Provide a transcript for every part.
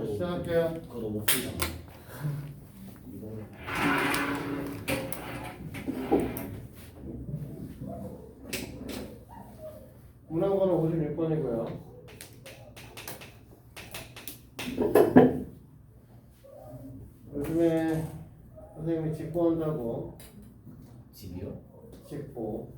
시작할게요. 그거 너무 풀리잖아. 이거는 문항번호 56번이고요. 요즘에 선생님이 직보한다고 집이요? 직보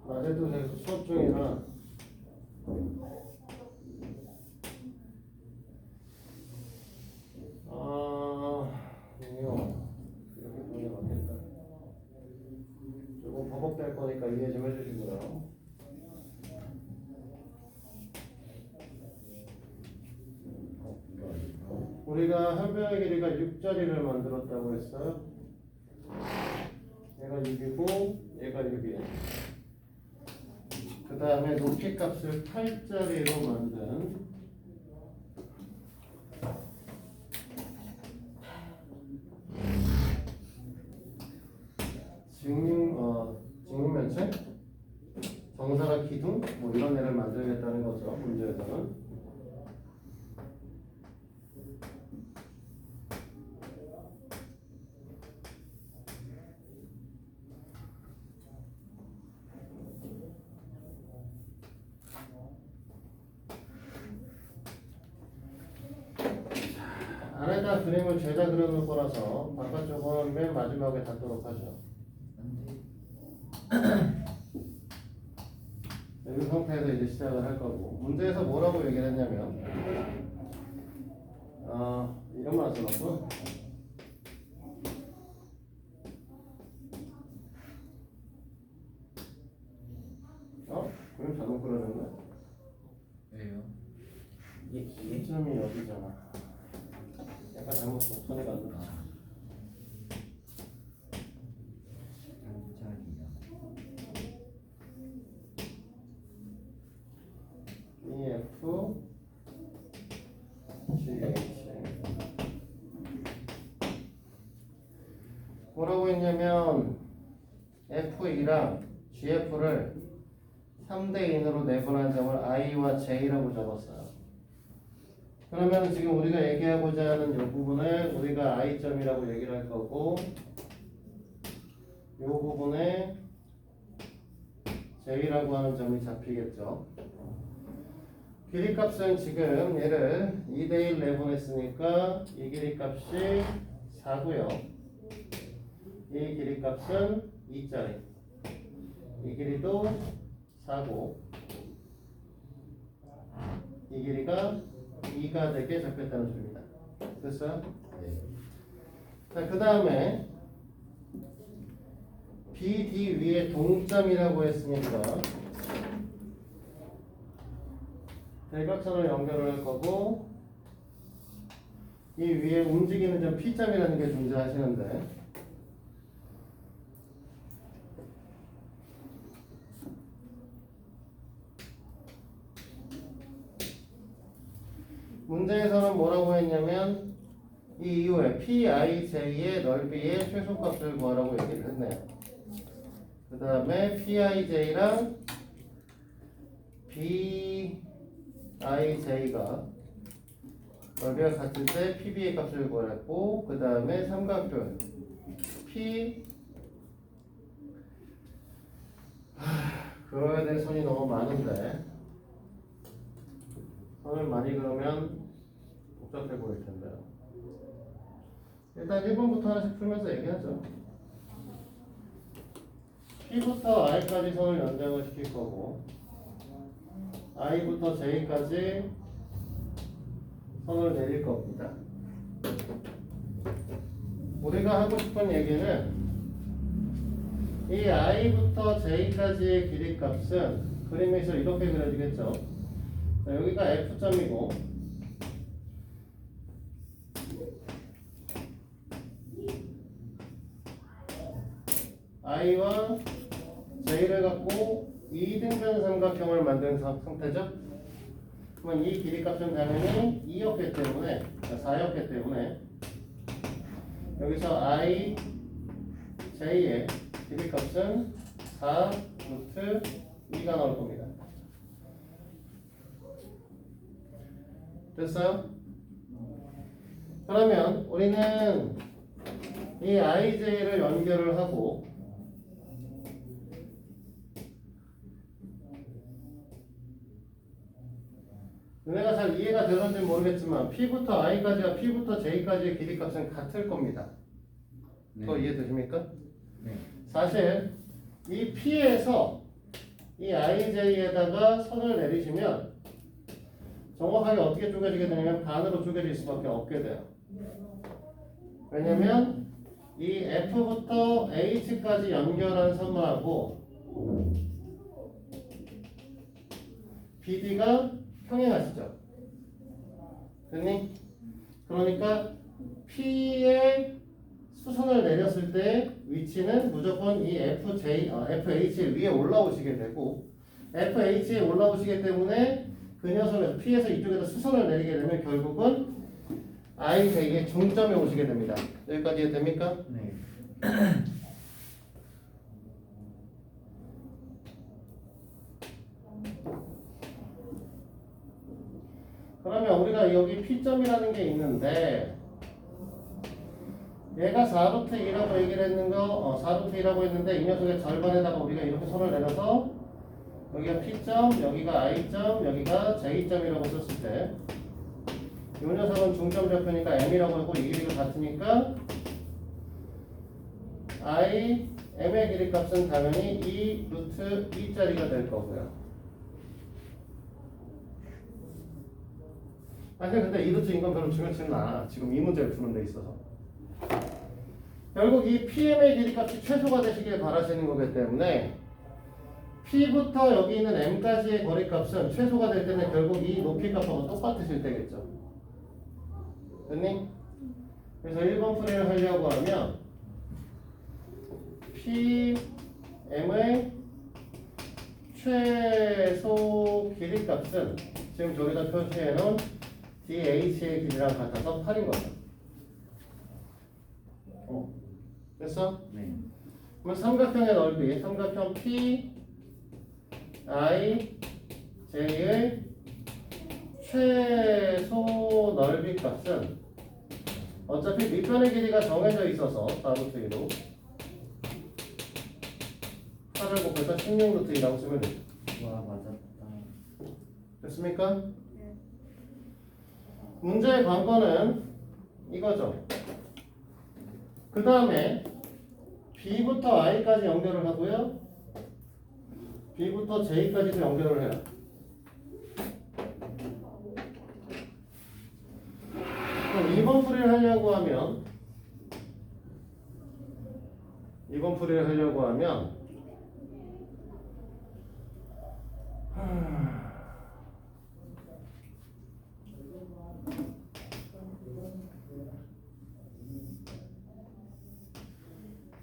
낮에도 계속 수업 중이라 이거 이렇게 보면 맞겠다. 조금 버벅될 거니까 이해 좀 해주시고요. 우리가 한 변의 길이가 6자리를 만들었다고 했어요. 얘가 6이고 얘가 6이에요. 그 다음에 높이 값을 8자리로 만든 직육면체? 정사각 기둥? 뭐 이런 애를 만들겠다는 거죠. 문제에서는. 안에다 그림을 죄다 그려놓을 거라서 바깥쪽은 맨 마지막에 닫도록 하죠. 이 상태에서 이제 시작을 할 거고, 문제에서 뭐라고 얘기를 했냐면 이것만 써놨고 그림 잘못 그려졌네. 왜요? 이게 이점이 여기잖아. 약간 잘못 손이 갔나? EF GH 뭐라고 했냐면 F2랑 GF를 3대 인으로 내분한 점을 I와 J라고 적었어요. 그러면 지금 우리가 얘기하고자 하는 이 부분을 우리가 I점이라고 얘기를 할 거고, 이 부분에 J라고 하는 점이 잡히겠죠. 길이값은 지금 얘를 2대1 내분했으니까 이 길이값이 4고요. 이 길이값은 2짜리. 이 길이도 4고 이 길이가 2가 되게 잡혔다는 소리입니다. 됐어요? 네. 자, 그 다음에 BD 위에 동점이라고 했으니까 대각선을 연결을 할 거고, 이 위에 움직이는 점 P점이라는 게 존재하시는데, 문제에서는 뭐라고 했냐면 이 이후에 PIJ의 넓이의 최소값을 구하라고 얘기를 했네요. 그 다음에 PIJ랑 BIJ가 넓이가 같을 때 PB의 값을 구하랬고, 그 다음에 삼각존 그려야 될 선이 너무 많은데 선을 많이 그으면 복잡해 보일 텐데요. 일단 1번부터 하나씩 풀면서 얘기하죠. P부터 I까지 선을 연장을 시킬 거고, I부터 J까지 선을 내릴 겁니다. 우리가 하고 싶은 얘기는 이 I부터 J까지의 길이값은 그림에서 이렇게 그려지겠죠. 자, 여기가 F점이고 I와 J를 갖고 2등변 삼각형을 만든 상태죠. 그러면 이 길이값은 당연히 2였기 때문에 4였기 때문에 여기서 I, J의 길이값은 4 루트 2가 나올 겁니다. 됐어요? 그러면 우리는 이 IJ를 연결을 하고 너네가 잘 이해가 되는지 모르겠지만 P부터 I까지와 P부터 J까지의 길이값은 같을 겁니다. 그거 이해되십니까? 네. 사실 이 P에서 이 IJ에다가 선을 내리시면 정확하게 어떻게 쪼개지게 되냐면 반으로 쪼개질 수밖에 없게 돼요. 왜냐면 이 F부터 H까지 연결한 선하고 BD가 평행하시죠? 됐니? 그러니까 P의 수선을 내렸을 때 위치는 무조건 이 FH 위에 올라오시게 되고 FH에 올라오시기 때문에 그 녀석에서 P에서 이쪽에서 수선을 내리게 되면 결국은 IJ의 중점에 오시게 됩니다. 여기까지 이해됩니까? 네. 그러면 우리가 여기 P점이라는 게 있는데 얘가 4루트 2라고 얘기를 했는 거 4루트 2라고 했는데 이 녀석의 절반에다가 우리가 이렇게 선을 내려서 여기가 P점, 여기가 I점, 여기가 J점이라고 썼을 때 이 녀석은 중점 좌표니까 M이라고 하고 이 길이가 같으니까 M의 길이값은 당연히 2 루트 2짜리가 될 거고요. 아니 근데 2 루트인 건 별로 중요치는 않아. 지금 이 문제를 푸는 데 있어서. 결국 이 PM의 길이값이 최소가 되시길 바라시는 거기 때문에 P부터 여기 있는 M까지의 거리값은 최소가 될 때는 결국 이 높이값하고 똑같으실 때겠죠. 됐니? 그래서 1번 풀이를 하려고 하면 PM의 최소 길이값은 지금 저기다 표시해놓은 DH의 길이랑 같아서 8인 거죠. 됐어? 네. 그럼 삼각형의 넓이, 삼각형 P, I, J의 최소 넓이 값은 어차피 밑변의 길이가 정해져 있어서 4루트 2로 8을 곱해서 16루트 2라고 쓰면 되죠. 와 맞았다. 됐습니까? 문제의 관건은 이거죠. 그 다음에 B부터 I까지 연결을 하고요. B부터 J까지도 연결을 해요. 그럼 2번 풀이를 하려고 하면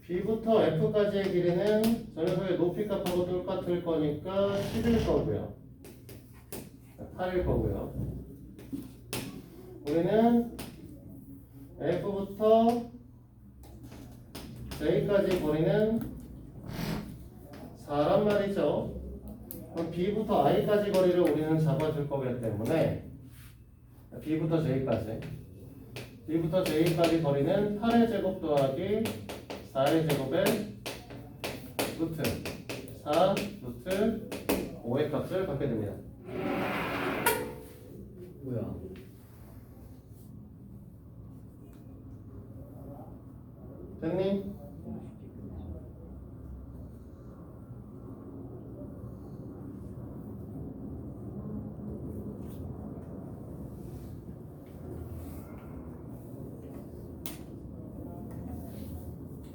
B부터 F까지의 길이는 저 녀석의 높이 값하고 똑같을 거니까 10일 거고요. 8일 거고요. 우리는 F부터 J까지 거리는 4란 말이죠. 그럼 B부터 I까지 거리를 우리는 잡아줄 거기 때문에 B부터 J까지 거리는 8의 제곱 더하기 4의 제곱에 루트 4 루트 5의 값을 받게 됩니다. 뭐야? 됐니?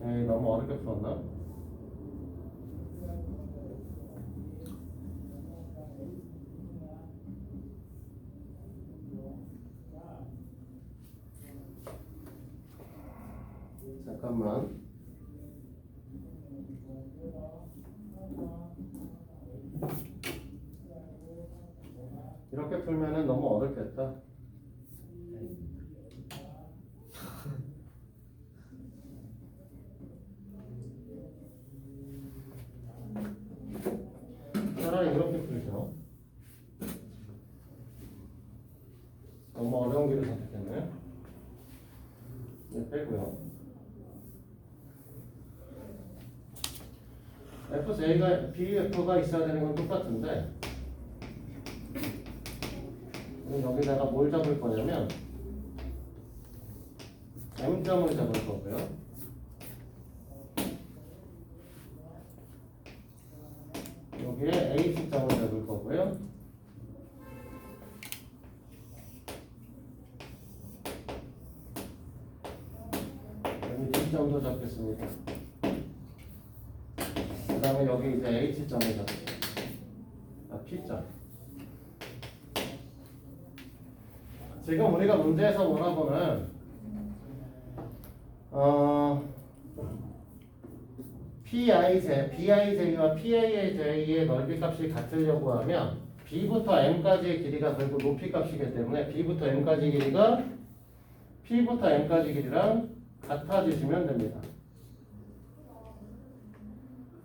에이, 너무 어렵게 풀었나? 잠깐만. 이렇게 풀면은 너무 어렵겠다. 차라리 이렇게 풀죠. 너무 어려운 길을 선택했네. 네, 빼고요. FJ가 BF가 있어야 되는 건 똑같은데 우리 여기다가 뭘 잡을 거냐면 M점을 잡을 거고요. 여기에 H점을 잡을 거고요. 여기 D점도 잡겠습니다. 그 다음에 여기 이제 H점을 잡겠습니다. P점. 지금 우리가 문제에서 원하고는 BIJ와 PAJ의 넓이 값이 같으려고 하면 B부터 M까지의 길이가 결국 높이 값이기 때문에 B부터 M까지 길이가 P부터 M까지 길이랑 같아지시면 됩니다.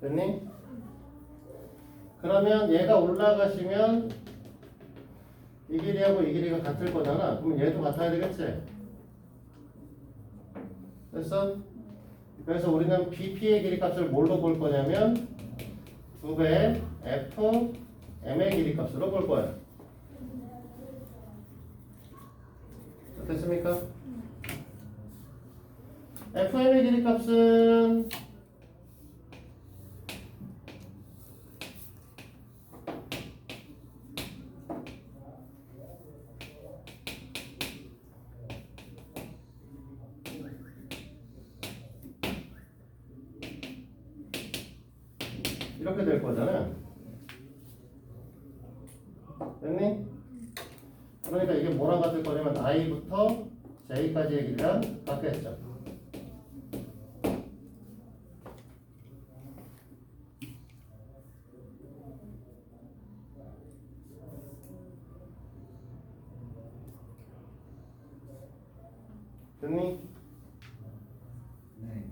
됐니? 그러면 얘가 올라가시면 이 길이하고 이 길이가 같을 거잖아. 그럼 얘도 같아야 되겠지? 됐어? 그래서 우리는 BP의 길이 값을 뭘로 볼 거냐면 2배 F M의 길이 값으로 볼 거예요. 됐습니까? FM의 길이 값은 이렇게 될 거잖아. 됐니? 그러니까 이게 뭐랑 같을 거냐면 i부터 j까지의 길이랑 같겠죠. 됐니? 네.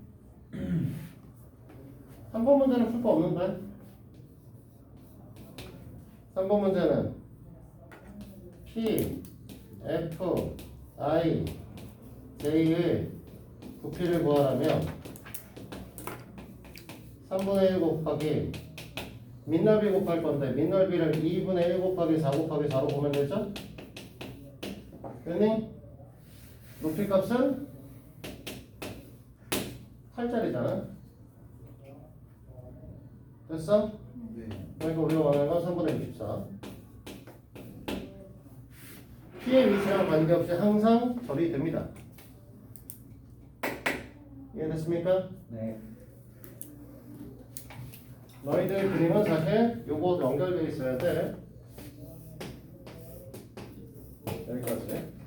3번 문제는 풀 거 없는데? 3번 문제는 P, F, I, J의 부피를 구하라면 3분의 1 곱하기 민넓이 곱할 건데 민넓이를 2분의 1 곱하기 4 곱하기 4로 보면 되죠? 됐니? 높이 값은 8짜리잖아. 됐어? 네. 그러니까 우리가 원하는 건 3분의 64. P의 위치랑 관계없이 항상 절이 됩니다. 이해됐습니까? 네. 너희들 그림은 사실 요거 연결되어 있어야 돼. 여기까지.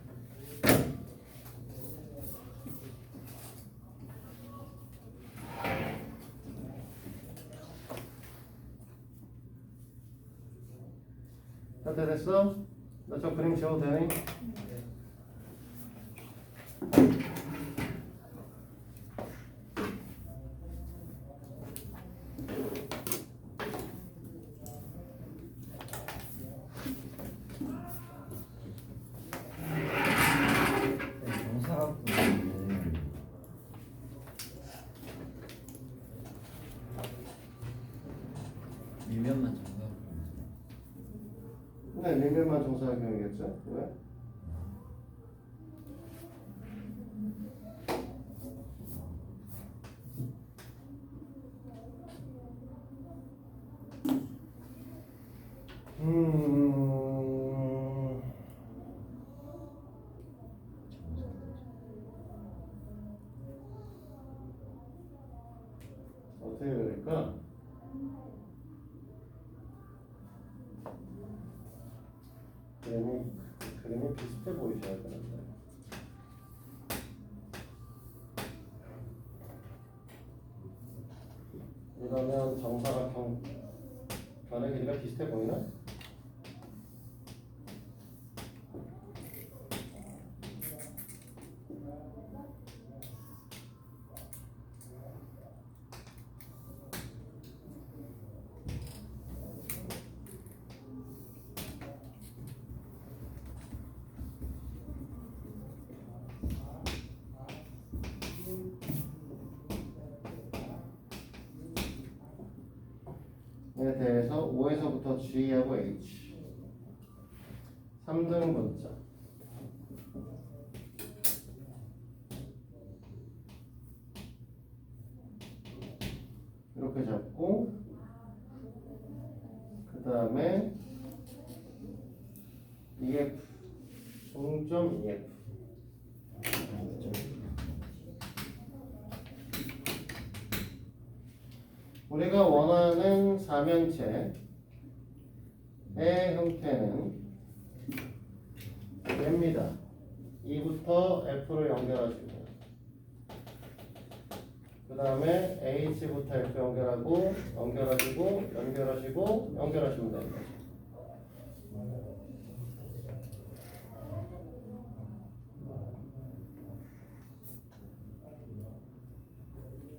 다 됐어? 너 저 그림 지워도 되니? 정사각분은 밀면만 정사각분. 네, 밀면만 정사각형이겠죠. 왜? 어떻게 해야 될까? 그림이 비슷해 보이셔야 되는데. 이러면 정사각형 변의 길이가 비슷해 보이나? 대해서 O에서부터 G하고 H 3등분자 이렇게 잡고 그 다음에 EF 중점 EF 우리가 원하는 사면체의 형태는 얘입니다. E부터 F를 연결하시고 그 다음에 H부터 F 연결하고 연결하시면 됩니다.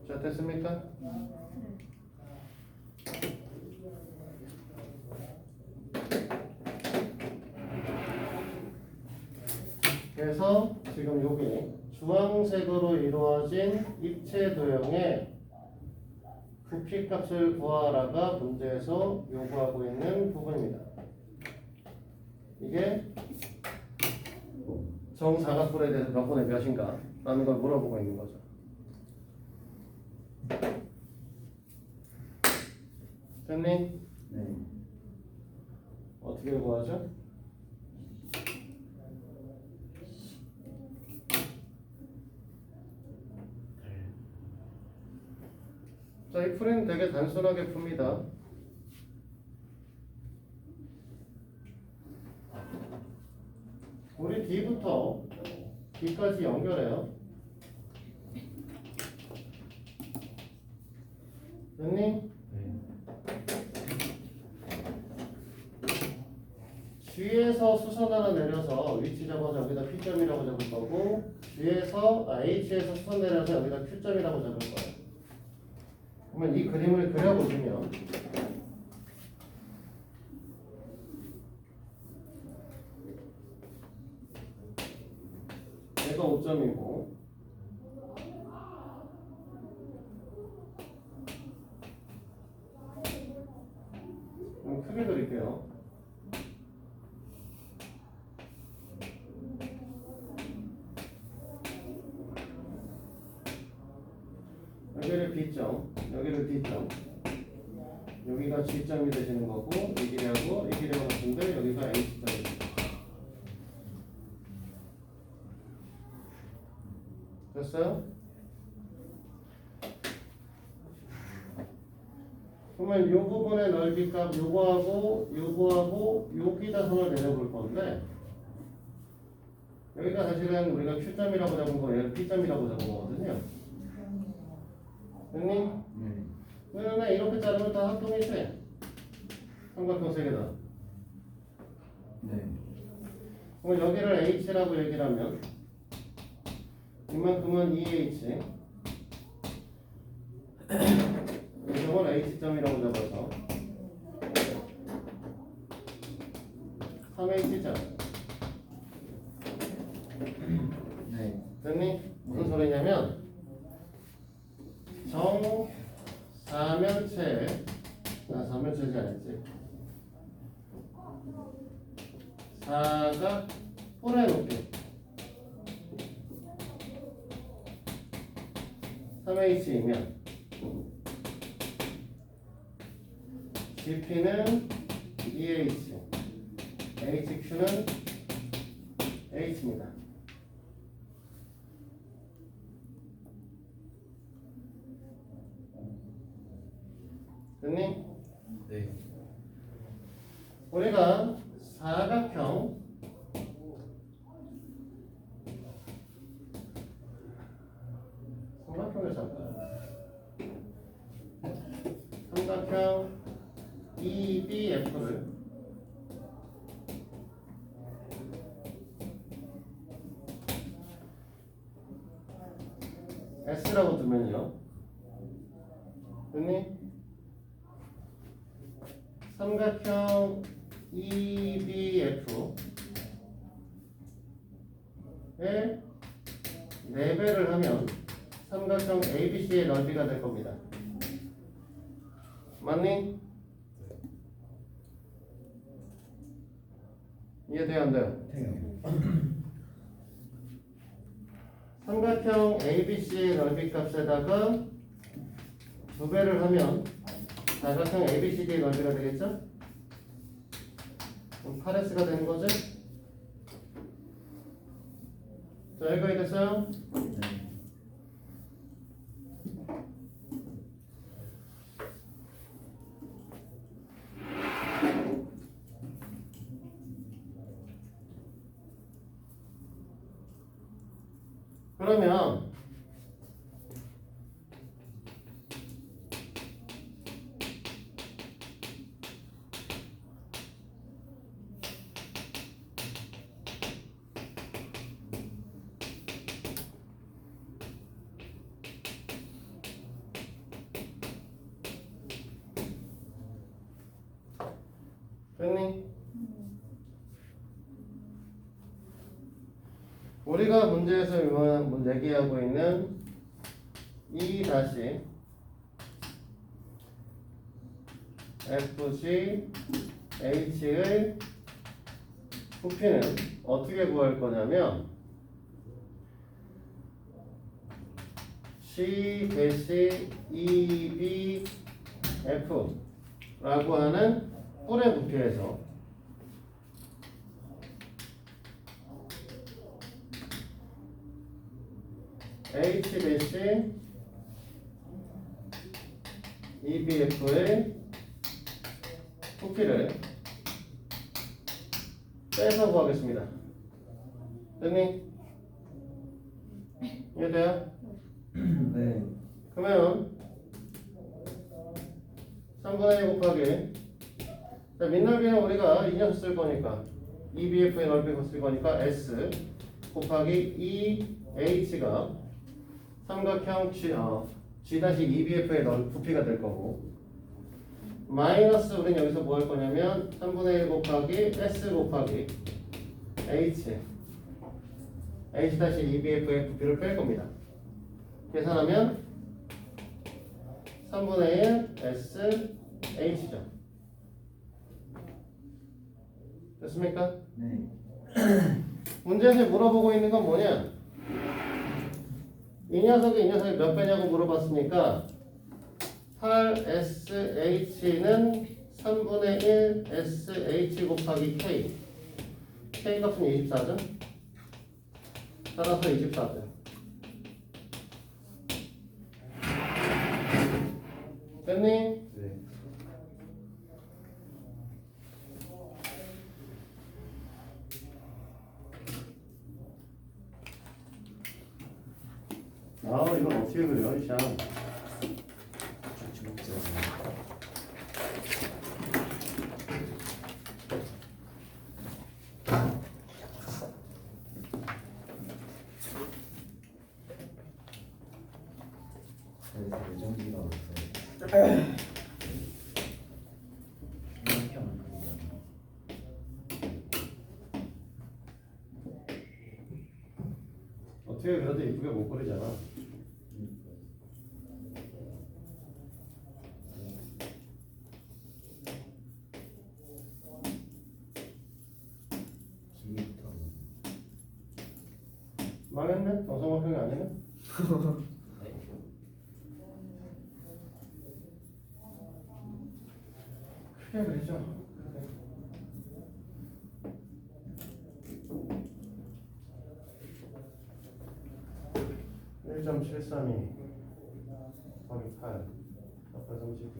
자, 됐습니까? 그래서 지금 여기 주황색으로 이루어진 입체 도형의 부피값을 구하라가 문제에서 요구하고 있는 부분입니다. 이게 정사각뿔에 대해서 몇 분의 몇인가 라는 걸 물어보고 있는 거죠. 됐니? 네. 어떻게 구하죠? 자, 이 풀이는 되게 단순하게 풉니다. 우리 D부터 D까지 연결해요. 됐니? 네. G에서 수선 하나 내려서 위치 잡아서 여기다 P점이라고 잡을 거고 H에서 수선 내려서 여기다 Q점이라고 잡을 거예요. 그러면 이 그림을 그려보시면 얘가 5점이고 크게 그릴게요. 여기를 B점, 여기를 D점, 여기가 G점이 되시는 거고 이 길이하고 같은데 여기가 H점이 됐어요? 그러면 이 부분의 넓이값 요거하고 여기다 선을 내려볼 건데 여기가 사실은 우리가 Q점이라고 잡은 거 얘를 P점이라고 잡은 거거든요. 됐니? 네. 그러면 이렇게 자르면 다 합동이지? 삼각형 세 개다. 네. 그럼 여기를 H라고 얘기를 하면 이만큼은 EH 이쪽은 H점이라고 잡아서 3H점 네. 됐니? 무슨 소리냐면 사면체지 아니지 사각 뿔의 높이 3H이면 GP는 EH HQ는 H입니다. 됐니? 네. 우리가 삼각형을 잡아요. 삼각형 EBF를 S라고 두면요. 됐니? 삼각형 EBF에 4배를 하면 삼각형 ABC의 넓이가 될 겁니다. 맞니? 이해돼요 안 돼요? 돼요. 삼각형 ABC 넓이 값에다가 2배를 하면 사각형 ABCD의 넓이가 되겠죠? 그럼 8S가 되는 거죠? 자, 여기까지 됐어요? 네. 그러면 됐니? 우리가 문제에서 얘기하고 있는 E 다시 FG H의 부피는 어떻게 구할 거냐면 C 대시 EB F라고 하는 뿔의 부피에서 H 대시 EBF의 부피를 빼서 구하겠습니다. 됐니? 이해돼요? 네. 그러면 3분의 1 곱하기 자, 밑넓이는 우리가 이 녀석 쓸 거니까 EBF의 넓이가 쓸 거니까 S 곱하기 EH가 삼각형 G-EBF의 부피가 될 거고 마이너스 우리는 여기서 뭐 할 거냐면 3분의 1 곱하기 S 곱하기 H-EBF의 부피를 뺄 겁니다. 계산하면 3분의 1 S H죠. 됐습니까? 네. 문제에서 물어보고 있는 건 뭐냐? 이 녀석이 몇 배냐고 물어봤으니까 8SH는 3분의 1 SH 곱하기 K K 값은 24죠? 따라서 24죠. 됐니? 네. 아, 이걸 어떻게 그려, 이 참. 진짜. 예정지가 없어요. 삼각형을 그리잖아. 어떻게 그려도 이쁘게 못 그리잖아. 기부터. 망했네? 정성화평이 아니네? 크게 그리죠. 1.732 곱하기 8 432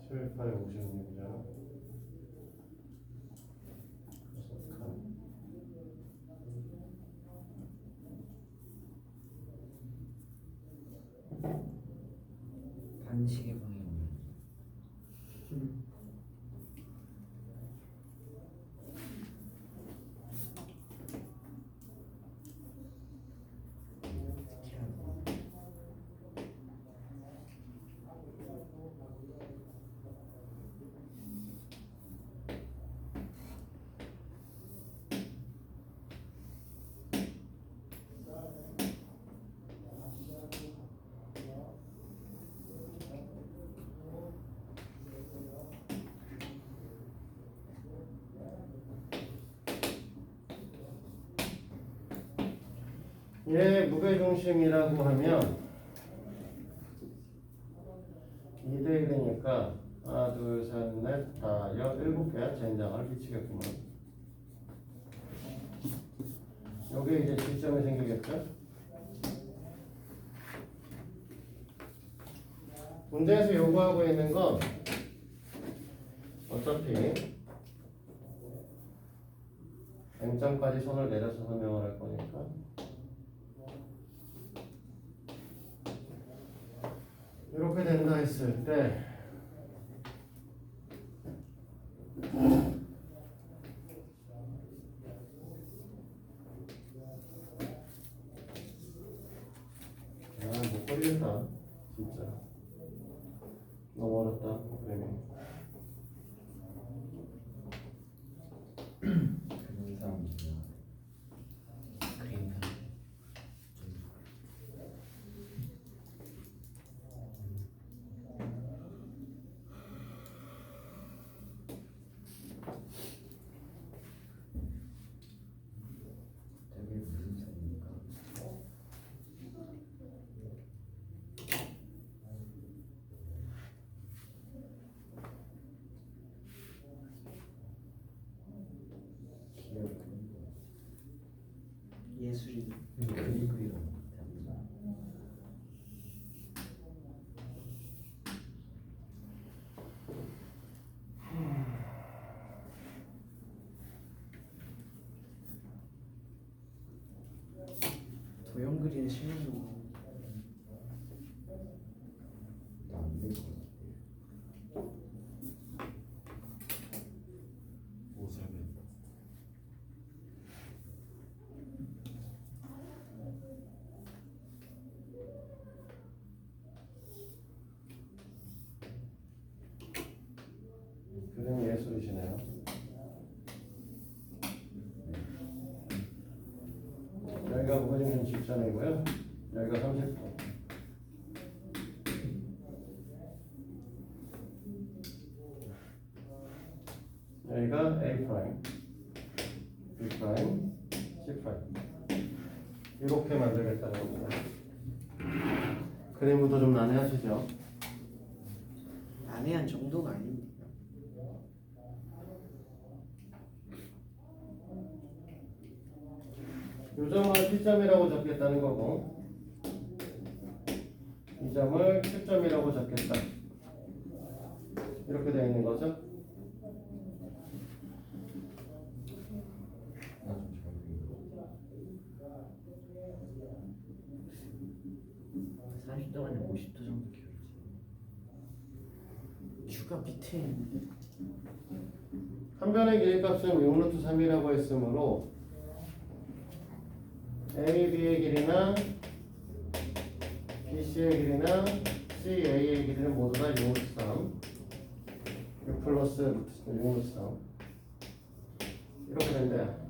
7, 8에 56이잖아. 반시계 방향. 얘 무게중심이라고 하면 2대 1이니까 하나, 둘, 셋, 넷, 다, 7개의 젠장을 미치겠구만. 여기에 이제 지점이 생기겠죠? 문제에서 요구하고 있는 건 어차피 M점까지 선을 내려서 설명을 할 거니까 이렇게 된다 했을 때 못 걸리겠다 진짜 너무 어렵다 그림이. 그림상 그림상 저게 무슨 소리입니까? 기억 예술이 그리고 도형 그리는 실력이 안될 것 같아요. 그림 예술이시네요. 여기가 무게중심 직전이고요. 여기가 30도. 여기가 A 프라임, B 프라임, C 프라임. 이렇게 만들겠다는 겁니다. 그림부터 좀 난해하시죠? 난해한 정도가 아닙니다. 이 점을 P점이라고 적겠다는 거고 이 점을 Q점이라고 적겠다. 이렇게 되어 있는 거죠. 나좀 40도 아니면 50도 정도 기울지. Q가 밑에 있는데 한 변의 길이값은 6루트 3이라고 했으므로 A, B의 길이나 B, C의 길이나 C, A의 길이는 모두 다 6루트 3 6 플러스 6루트 3 이렇게 된대요.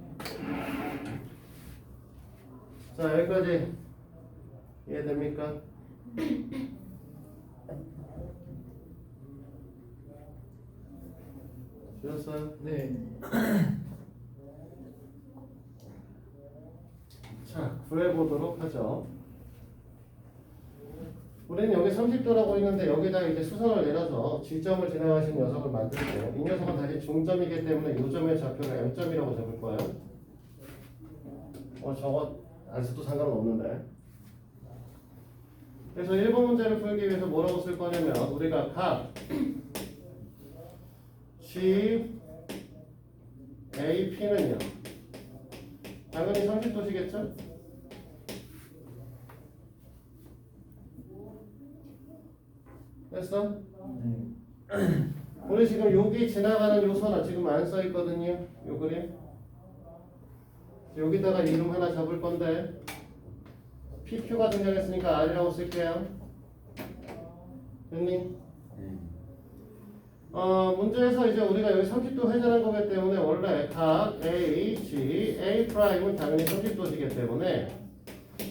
자 여기까지 이해됩니까? 주셨어요? 네. 자, 구해보도록 하죠. 우리는 여기 30도라고 있는데 여기다 이제 수선을 내려서 G점을 지나가신 녀석을 만들고 이 녀석은 다시 중점이기 때문에 이 점의 좌표를 M점이라고 적을 거예요. 저거 안 써도 상관은 없는데. 그래서 1번 문제를 풀기 위해서 뭐라고 쓸 거냐면 우리가 각 G, A, P는요. 당연히 30도시겠죠? 됐어? 우리 지금 여기 지나가는 요소는 지금 안 써 있거든요. 요 그림. 여기다가 이름 하나 잡을 건데 PQ가 등장했으니까 R이라고 쓸게요. 됐니? 문제에서 이제 우리가 여기 30도 회전한 거기 때문에 원래 각 A, G, A 프라임은 당연히 30도시기 때문에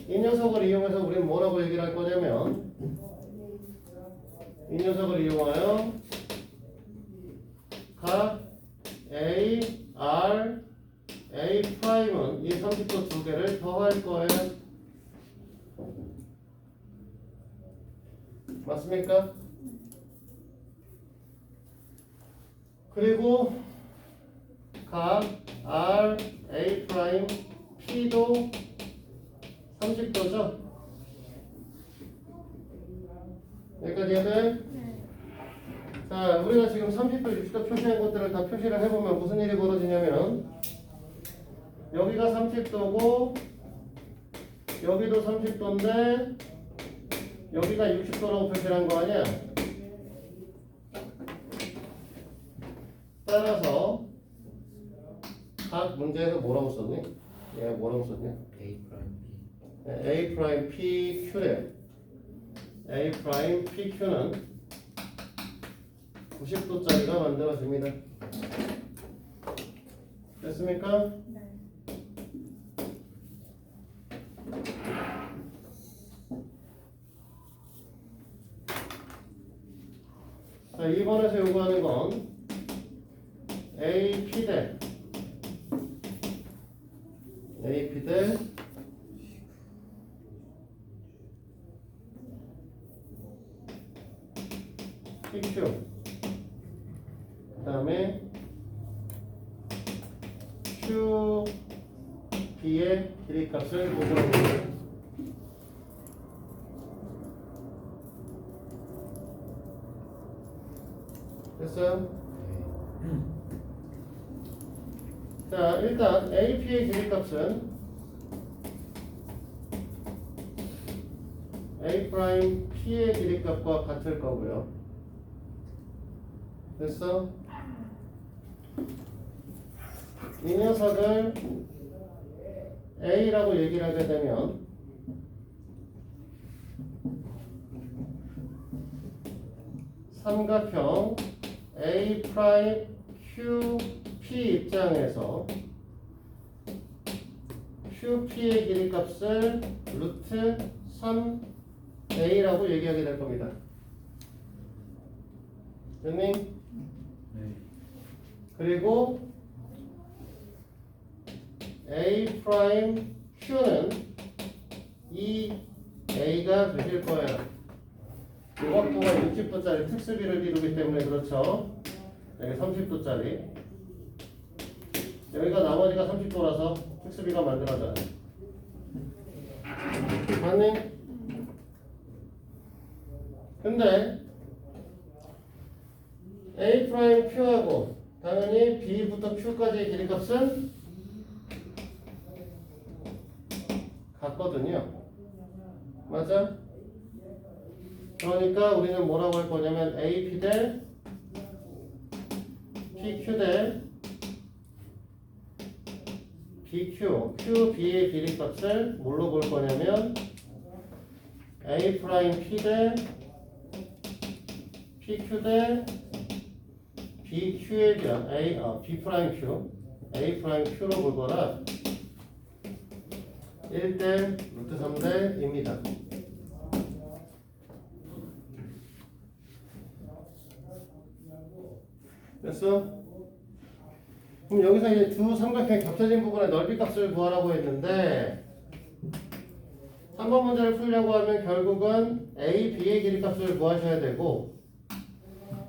이 녀석을 이용해서 우리는 뭐라고 얘기를 할 거냐면 이 녀석을 이용하여 각 A, R, A 프라임은 이 30도 두 개를 더할 거예요. 맞습니까? 그리고 각 R, A 프라임, P도 30도죠? 여기까지 해야 돼? 자, 우리가 지금 30도, 60도 표시한 것들을 다 표시를 해보면 무슨 일이 벌어지냐면 여기가 30도고 여기도 30도인데 여기가 60도라고 표시를 한 거 아니야? 따라서 각 문제에서 뭐라고 썼니? 얘 뭐라고 썼냐? A 프라임 B. A 프라임 P Q래. A 프라임 P Q는 90도짜리가 만들어집니다. 됐습니까? 네. 자, 2번에서 요구하는 건 AP 대 PQ 그 다음에 QB의 길이값을 구분합니다. 됐어요? 자, 일단 AP의 길이값은 A 프라임 P의 길이값과 같을 거고요. 됐어? 이 녀석을 A라고 얘기를 하게 되면 삼각형 A 프라임 Q P 입장에서 QP의 길이값을 루트 3A라고 얘기하게 될 겁니다. 됐니? 네. 그리고 A 프라임 Q는 이 A가 되실 거예요. 이 각도가 60도짜리 특수비를 이루기 때문에 그렇죠. 여기 30도짜리. 여기가 나머지가 30도라서 특수비가 만들어져요. 맞니? 근데 A 프라임 Q하고 당연히 B부터 Q까지의 길이값은 같거든요. 맞아? 그러니까 우리는 뭐라고 할 거냐면 AP 대 PQ 대 BQ, QB의 길이값을 뭘로 볼 거냐면 A 프라임 P 대 PQ 대 BQ의 변 B 프라임 Q, A 프라임 Q로 볼 거라 1대 루트 3대입니다. 됐어? 그럼 여기서 이제 두 삼각형의 겹쳐진 부분의 넓이 값을 구하라고 했는데 3번 문제를 풀려고 하면 결국은 A, B의 길이 값을 구하셔야 되고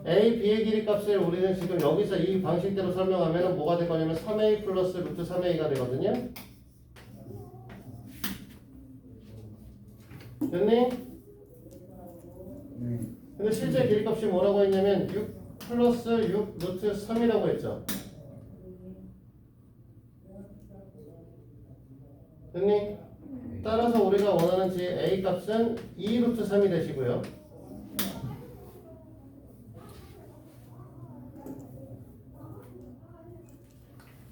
A, B의 길이 값을 우리는 지금 여기서 이 방식대로 설명하면 뭐가 될 거냐면 3A 플러스 루트 3A가 되거든요. 됐니? 네. 근데 실제 길이 값이 뭐라고 했냐면 6 플러스 6 루트 3이라고 했죠. 됐니? 따라서 우리가 원하는 지 A 값은 2 루트 3이 되시고요.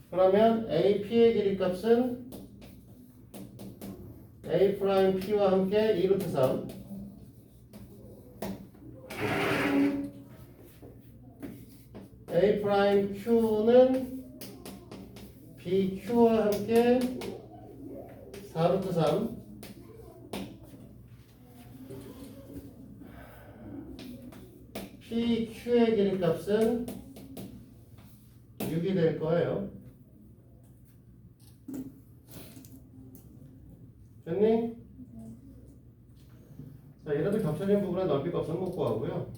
그러면 AP의 길이 값은 A 프라임 P와 함께 2 루트 3 A 프라임 Q는 BQ와 함께 4 루트 3 PQ의 길이 값은 6이 될 거예요. 됐니? 자, 얘네들 겹쳐진 부분의 넓이 값은 못 구하고요.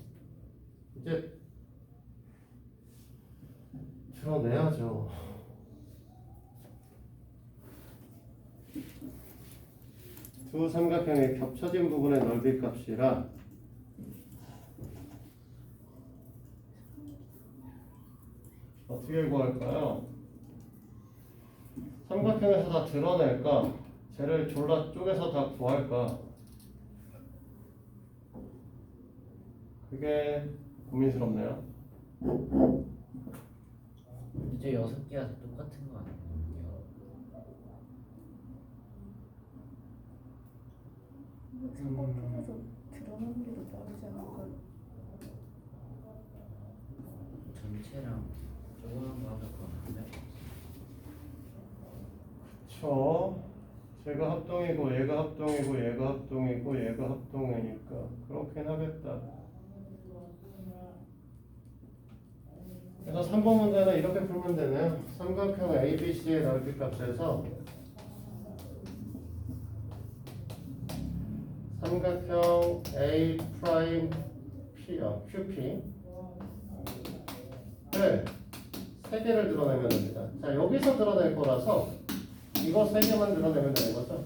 이제 드러내야죠. 두 삼각형의 겹쳐진 부분의 넓이 값이라 어떻게 구할까요? 삼각형에서 다 드러낼까? 쟤를 졸라 쪼개서 다 구할까? 그게 고민스럽네요. 이제 6개가 다 똑같은 거 아니에요? 삼각형에서 드러나는 게 더 빠르지 않을까요? 전체랑 조그만 거 하면 그거 안 돼? 제가 합동이고 얘가 합동이고 얘가 합동이고 얘가 합동이니까 그렇긴 하겠다. 그래서 3번 문제는 이렇게 풀면 되네요. 삼각형 ABC의 넓이 값에서 삼각형 A 프라임 P, QP 를 3개를 드러내면 됩니다. 자, 여기서 드러낼 거라서 이거 3개만 드러내면 되는 거죠.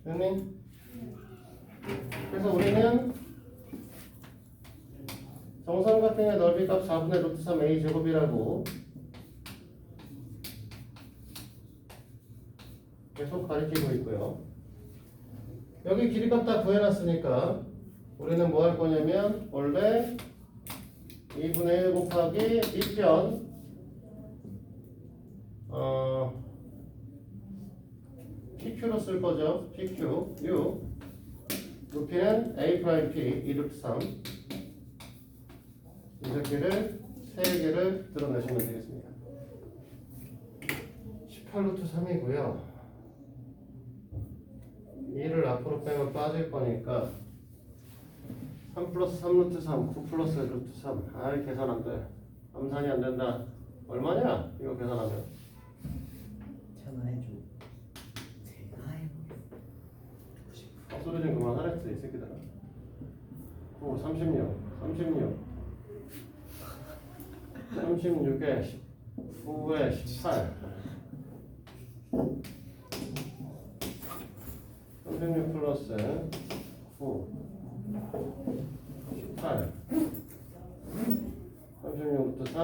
됐니? 그래서 우리는 정삼각형의 넓이값 4분의 루트 3 a 제곱이라고 계속 가리키고 있고요. 여기 길이값 다 구해놨으니까 우리는 뭐 할 거냐면 원래 2분의 1 곱하기 밑변 PQ로 쓸 거죠. PQ U 높이는 A 프라임 P 2 루트 3 이 새끼를 3개를 드러내시면 되겠습니다. 18 루트 3이고요. 2를 앞으로 빼면 빠질 거니까 3 플러스 3 루트 3 9 플러스 루트 3 아이 계산 안 돼. 암산이 안 된다. 얼마냐? 이거 계산하면 전화해줘. 제가 해볼게. 헛소리 좀 그만하랬어 이 새끼들아. 9 36 36에 9에 18 36 플러스 9 18 36부터 3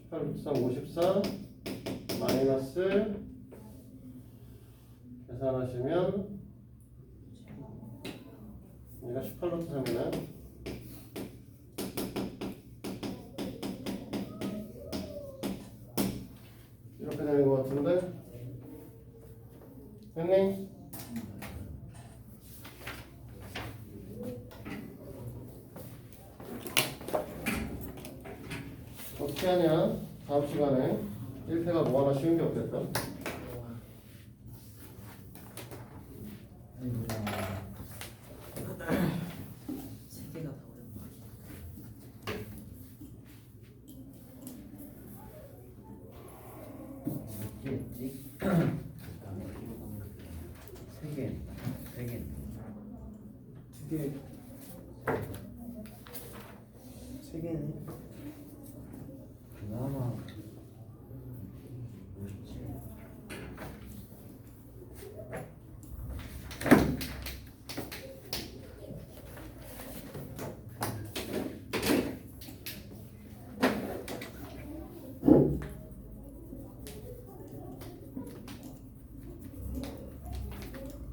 18부터 3 54 마이너스 계산하시면 얘가 18루트 3이네. 이렇게 되는 것 같은데 됐니? 어떻게 하냐? 다음 시간에 1패가 뭐 하나 쉬운 게 없겠다. 아니 뭐야. 3개가 다 어렵다. 뭐였지? 3개. 3개. 2개. 3개네. 그나마 뭐였지?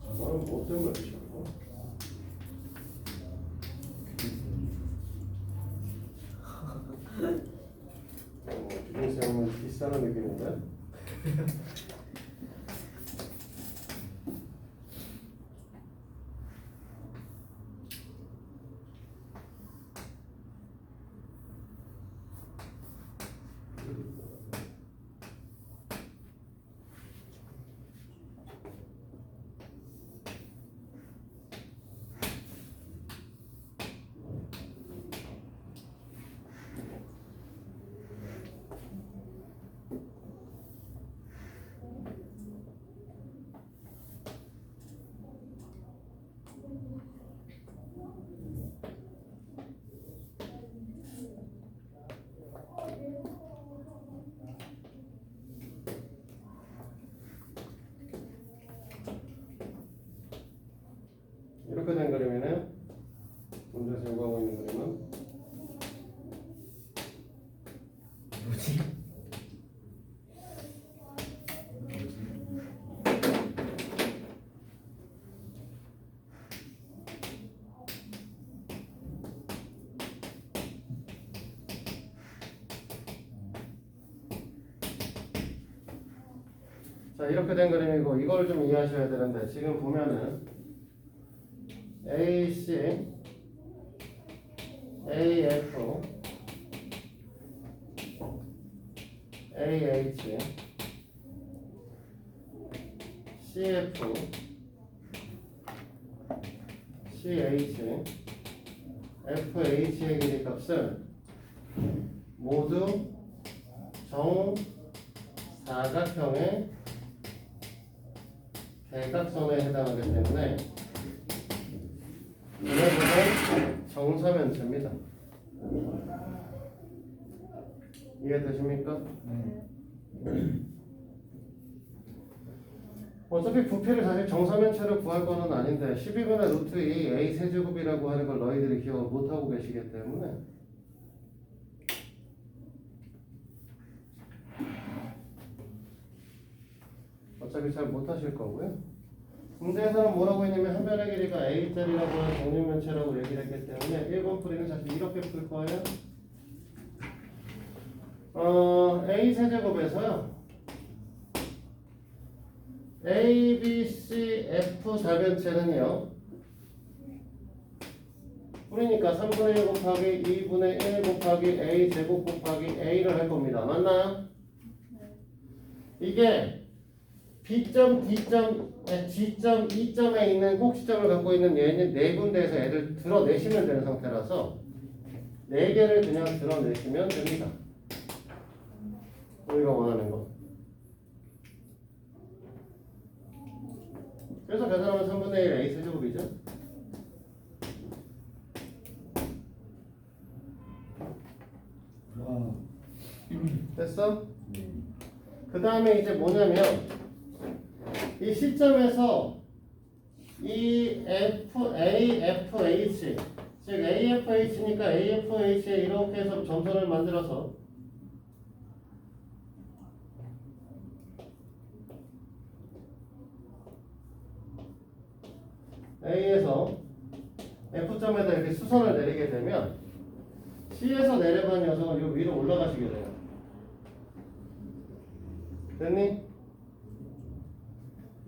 저거는 뭐 때문에 그러시고 비즈니스형은 비싸는 느낌인데? 자, 이렇게 된 그림이고 이걸 좀 이해하셔야 되는데 지금 보면은 AC, AF, AH, CF, CH, FH의 길이값은 모두 정사각형의 대각선에 해당하기 때문에 이것은 정사면체입니다. 이해되십니까? 어차피 부피를 사실 정사면체로 구할 거는 아닌데 12분의 루트 2 a 세제곱이라고 하는 걸 너희들이 기억을 못하고 계시기 때문에 어차피 잘 못하실 거고요. 문제에서는 뭐라고 했냐면 한 변의 길이가 a짜리라고 하는 정육면체라고 얘기를 했기 때문에 1번 풀이는 사실 이렇게 풀 거예요. a 세제곱에서요 a, b, c, f 다변체는요 그러니까 3분의 1 곱하기 2분의 1 곱하기 a 제곱 곱하기 a를 할 겁니다. 맞나요? 이게 B점, D점, G점, E점에 있는 꼭지점을 갖고 있는 얘는 네 군데에서 애들 드러내시면 되는 상태라서 네 개를 그냥 드러내시면 됩니다. 우리가 원하는 거. 그래서 계산하면 3분의 1 A 세제곱이죠. 됐어? 그 다음에 이제 뭐냐면 이 시점에서 이 AFH 즉 AFH니까 AFH에 이렇게 해서 점선을 만들어서 A에서 F점에다 이렇게 수선을 내리게 되면 C에서 내려간 녀석은 요 위로 올라가시게 돼요. 됐니?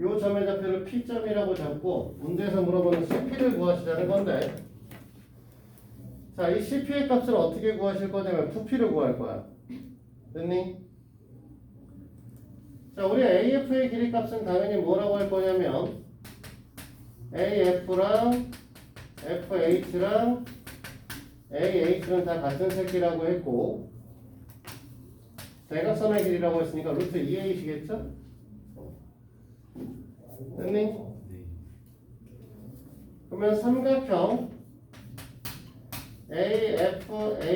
요 점의 좌표를 P점이라고 잡고 문제에서 물어보는 CP를 구하시자는 건데 자, 이 CP의 값을 어떻게 구하실 거냐면 부피를 구할 거야. 됐니? 자, 우리 AF의 길이 값은 당연히 뭐라고 할 거냐면 AF랑 FH랑 AH는 다 같은 새끼라고 했고 대각선의 길이라고 했으니까 루트 2A시겠죠? 됐니? 그러면 삼각형 AFH의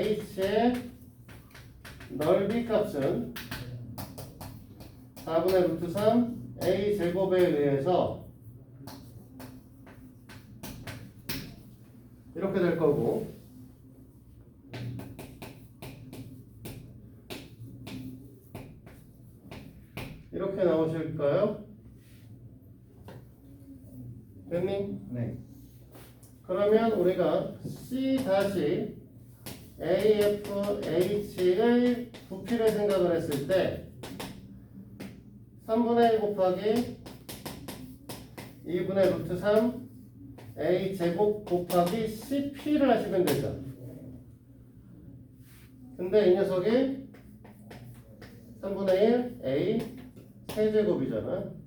넓이 값은 4분의 루트 3 A 제곱에 의해서 이렇게 될 거고 이렇게 나오실까요? 됐니? 네. 그러면 우리가 C 다시 AFH의 부피를 생각을 했을 때 3분의 1 곱하기 2분의 루트 3 A 제곱 곱하기 CP를 하시면 되죠. 근데 이 녀석이 3분의 1 A 세제곱이잖아.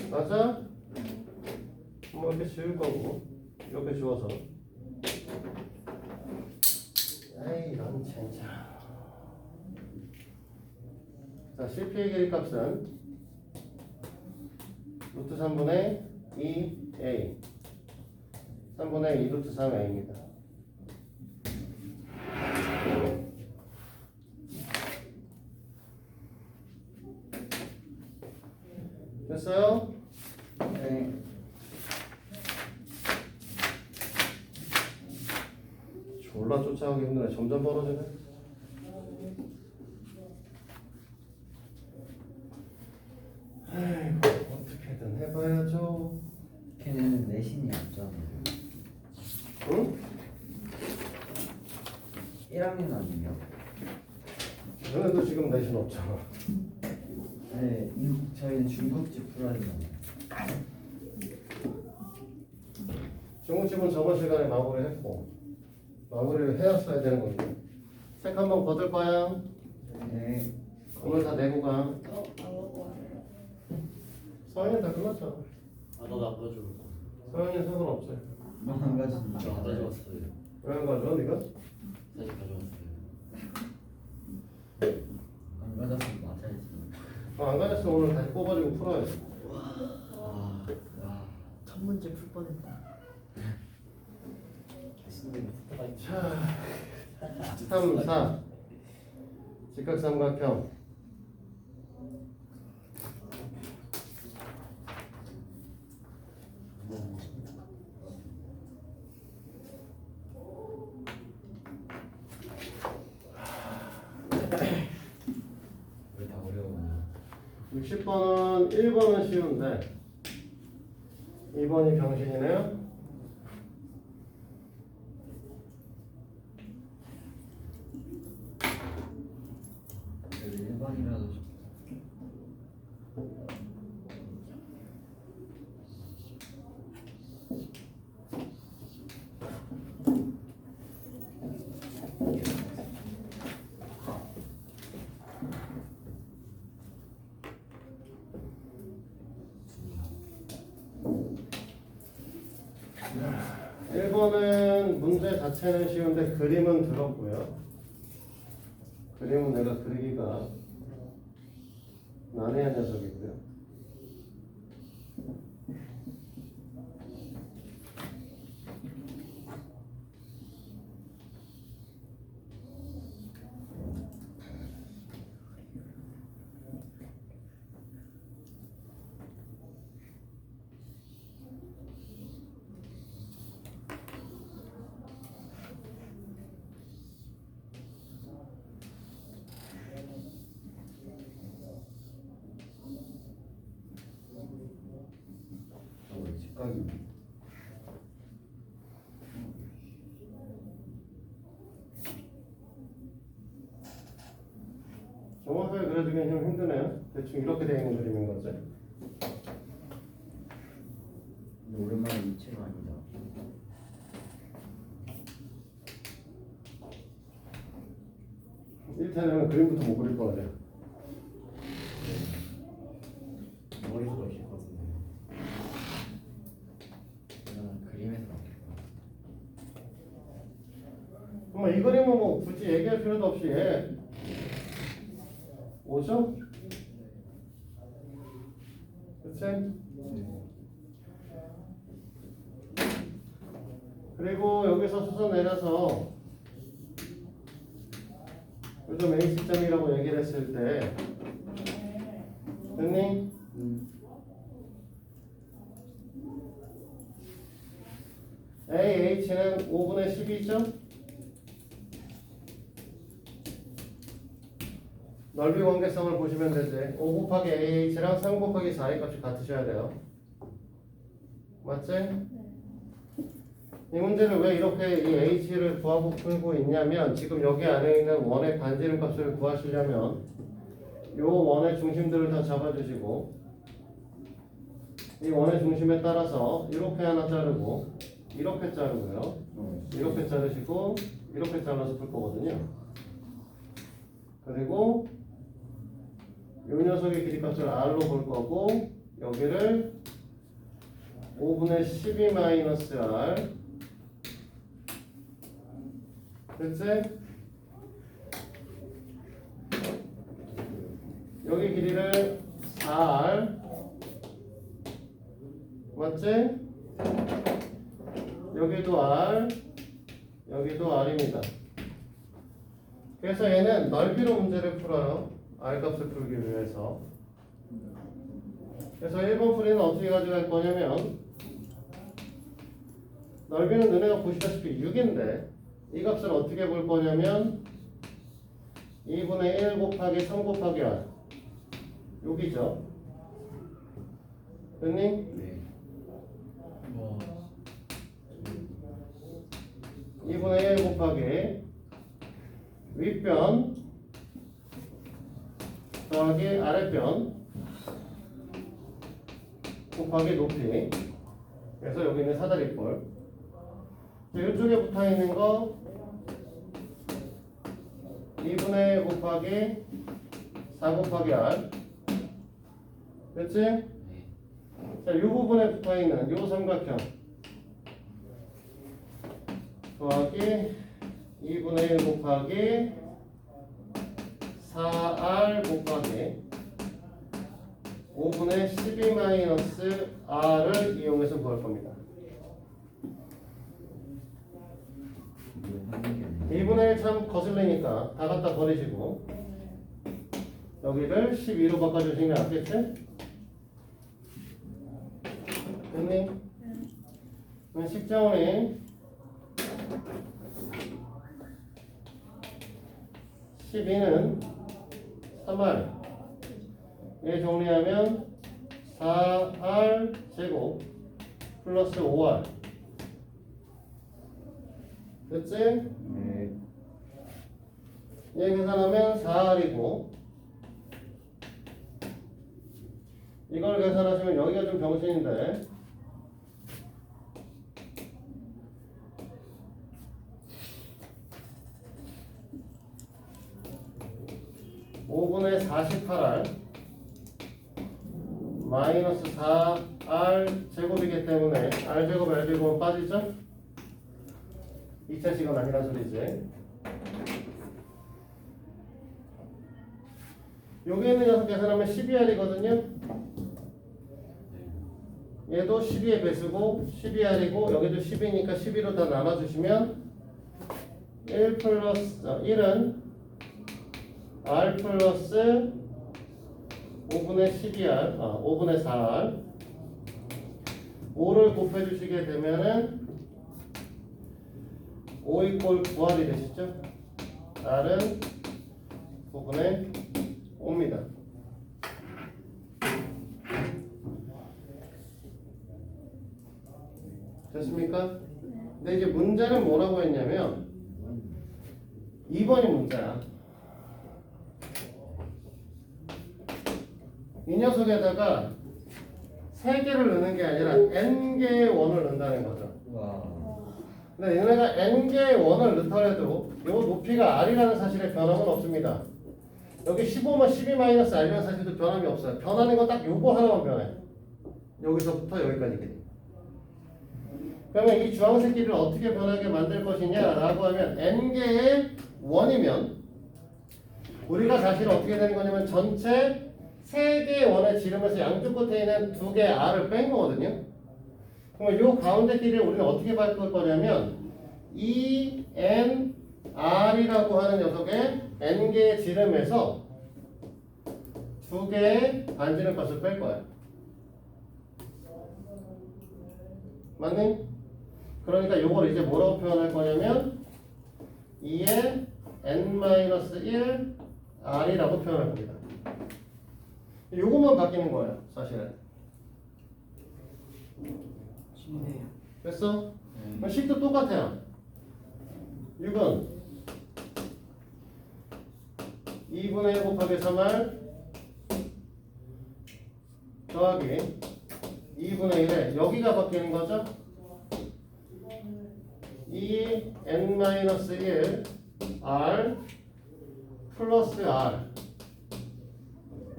맞아? 뭐 이렇게 지울 거고 이렇게 지워서 에이 이런 진짜. 자, CP의 길이 값은 루트 3분의 2A 3분의 2 루트 3A입니다. 됐어요? 네. 졸라 쫓아가기 힘드네. 점점 벌어지네. 아이고 어떻게든 해봐야죠. 걔는 내신이 없잖아요. 응? 1학년 아니에요? 너네도 지금 내신 없잖아. 네, 저희는 중국집 풀어야 돼요. 중국집은 저번 시간에 마무리를 했고 마무리를 해야 되는 건데 책 한번 거들 거야. 네. 오늘 다 내고 가. 안 먹고 와요. 서현이 다 끝났잖아. 아 나도 안 가져올 서현이 상관없어요. 한 가지 거안 가져왔어요. 왜 안 가져 네가? 사실 가져왔어요. 안 가졌으면 맞아야지. 안 가졌으면 오늘 다시 뽑아주고 풀어야지. 와 첫 문제 풀 뻔했다. 자, 3, 4 직각삼각형 왜 다 어려워? 60번은 1번은 쉬운데 2번이 병신이네요. 그래도 1번이라도 좀. 일 1번은 문제 자체는 쉬운데 그림은 들었고요. 그림은 내가 그리기가 난해한 녀석이고요. 직각이. 정확하게 그려주기는 좀 힘드네요. 대충 이렇게 되어 있는 그림인 거지. 근데 오랜만에 이 책 아니다. 일단은 그림부터 못 그릴 거 같아요. 머리도 없을 것 같은데. 저는 그림에서 나올 거야. 뭐 이 그림은 뭐 굳이 얘기할 필요도 없이 해. 오죠? 그치? 그리고 여기서 수선 내려서 요즘 A시점이라고 얘기를 했을 때 됐니? AH는 5분의 12죠? 넓이 관계성을 보시면 되지. 5 곱하기 AH랑 3 곱하기 4의 값이 같으셔야 돼요. 맞지? 이 문제를 왜 이렇게 이 H를 구하고 풀고 있냐면 지금 여기 안에 있는 원의 반지름 값을 구하시려면 요 원의 중심들을 다 잡아주시고 이 원의 중심에 따라서 이렇게 하나 자르고 이렇게 자르고요. 이렇게 자르시고 이렇게 잘라서 풀 거거든요. 그리고 이 녀석의 길이 값을 R로 볼 거고 여기를 5분의 12 마이너스 R 됐지? 여기 길이를 4R 맞지? 여기도 R 여기도 R입니다. 그래서 얘는 넓이로 문제를 풀어요. R값을 풀기 위해서. 그래서 1번 풀이는 어떻게 가져갈 거냐면 넓이는 너네가 보시다시피 6인데 이 값을 어떻게 볼 거냐면 2분의 1 곱하기 3 곱하기 R 여기죠. 됐니? 네. 와 2분의 1 곱하기 윗변 더하기 아랫변 곱하기 높이. 그래서 여기 있는 사다리꼴. 이쪽에 붙어 있는 거 2분의 1 곱하기 4 곱하기 r. 됐지? 네. 자, 이 부분에 붙어 있는 이 삼각형 더하기 2분의 1 곱하기 4r 곱하기 5분의 12 마이너스 r을 이용해서 구할 겁니다. 2분의 1 참 거슬리니까 다 갖다 버리시고 여기를 12로 바꿔주시는 게 낫겠지? 됐니? 그럼 식정원이 12는 3r 얘 정리하면 4r 제곱 플러스 5r 됐지? 네. 얘 계산하면 4r이고 이걸 계산하시면 여기가 좀 병신인데 5분의 48r 마이너스 4r 제곱이기 때문에 r 제곱 r 제곱은 빠지죠? 2차식은 아니란 소리지. 여기 있는 녀석 계산하면 12r이거든요. 얘도 12의 배수고 12r이고 여기도 12니까 12로 다 나눠주시면 1 플러스 1은 r 플러스 5분의 12r 5분의 4r 5를 곱해주시게 되면은 5 이퀄 9r이 되시죠? r은 5분의 5입니다. 됐습니까? 근데 이제 문제는 뭐라고 했냐면 2번이 문제야. 이 녀석에다가 3개를 넣는 게 아니라 n개의 원을 넣는다는 거죠. 와. 근데 얘네가 n개의 원을 넣더라도 이 높이가 r이라는 사실에 변함은 없습니다. 여기 15만 12-r이라는 사실도 변함이 없어요. 변하는 건 딱 요거 하나만 변해. 여기서부터 여기까지. 그러면 이 주황색 길이를 어떻게 변하게 만들 것이냐 라고 하면 n개의 원이면 우리가 사실 어떻게 되는 거냐면 전체 3개의 원을 지르면서 양쪽 끝에 있는 2개의 r을 뺀 거거든요. 그러면 이 가운데 길이를 우리는 어떻게 바꿀 거냐면 이 n r이라고 하는 녀석의 n개의 지름에서 2개의 반지름 값을 뺄 거야. 맞니? 그러니까 요걸 이제 뭐라고 표현할 거냐면 2의 n-1 r이라고 표현할 겁니다. 요것만 바뀌는 거예요, 사실은. 쉽네요. 됐어? 그럼 식도 똑같아요. 6은 2분의 1 곱하기 3r 더하기 2분의 1에 여기가 바뀌는 거죠? 2 n-1 r 플러스 r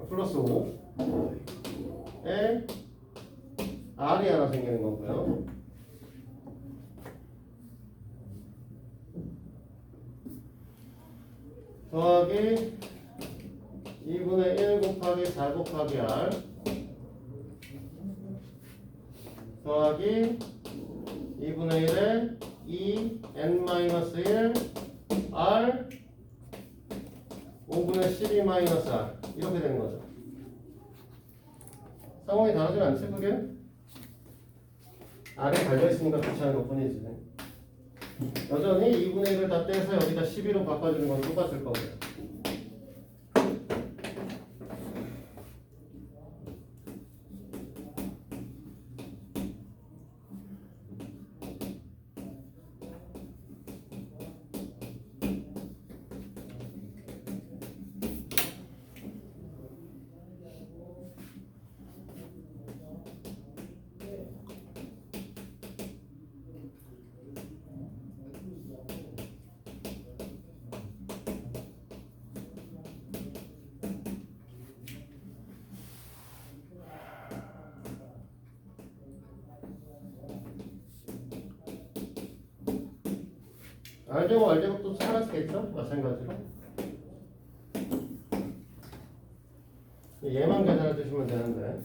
플러스 5에 r이 하나 생기는 거고요. 더하기 2분의 1 곱하기 4 곱하기 r 더하기 2분의 1에 2 n-1 r 5분의 12 마이너스 r 이렇게 되는 거죠. 상황이 다르진 않지 그게? r에 달려있으니까 귀찮은 것 뿐이지. 여전히 2분의 1을 다 떼서 여기다 12로 바꿔주는 건 똑같을 거고요. 알제곱 알제곱도 사라지겠죠? 마찬가지로. 얘만 계산해 주시면 되는데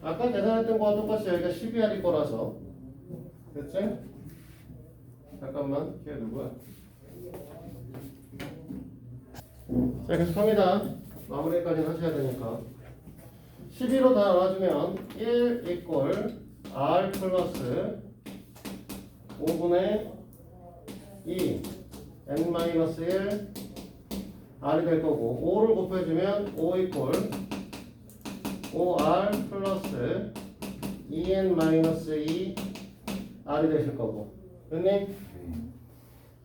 아까 계산했던 거와 똑같이 여기가 12R일 거라서 됐지? 잠깐만 걔 누구야? 자 계속 합니다. 마무리까지는 하셔야 되니까 12로 다 나눠주면 1 이퀄 R 플러스 5분의 2 N-1 R이 될 거고 5를 곱해주면 5 이퀄 5R 플러스 2N-2 R이 되실 거고 됐니?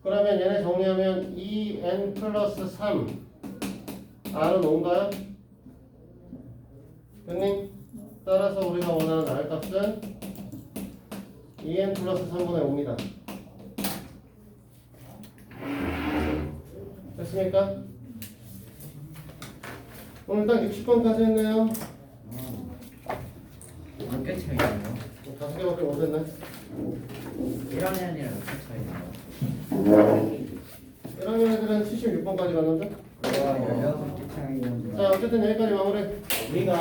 그러면 얘네 정리하면 2N 플러스 3 R은 5인가요? 됐니? 따라서 우리가 원하는 R 값은 2N 플러스 3분의 5입니다. 됐습니까? 오늘 딱 60번까지 했네요. 몇 개 차이나요? 5개밖에 못했네. 1학년이랑 몇 개 차이나요? 1학년 애들은 76번까지 갔는데? 와 16개 차이는데 자 어쨌든 여기까지 마무리. 우리가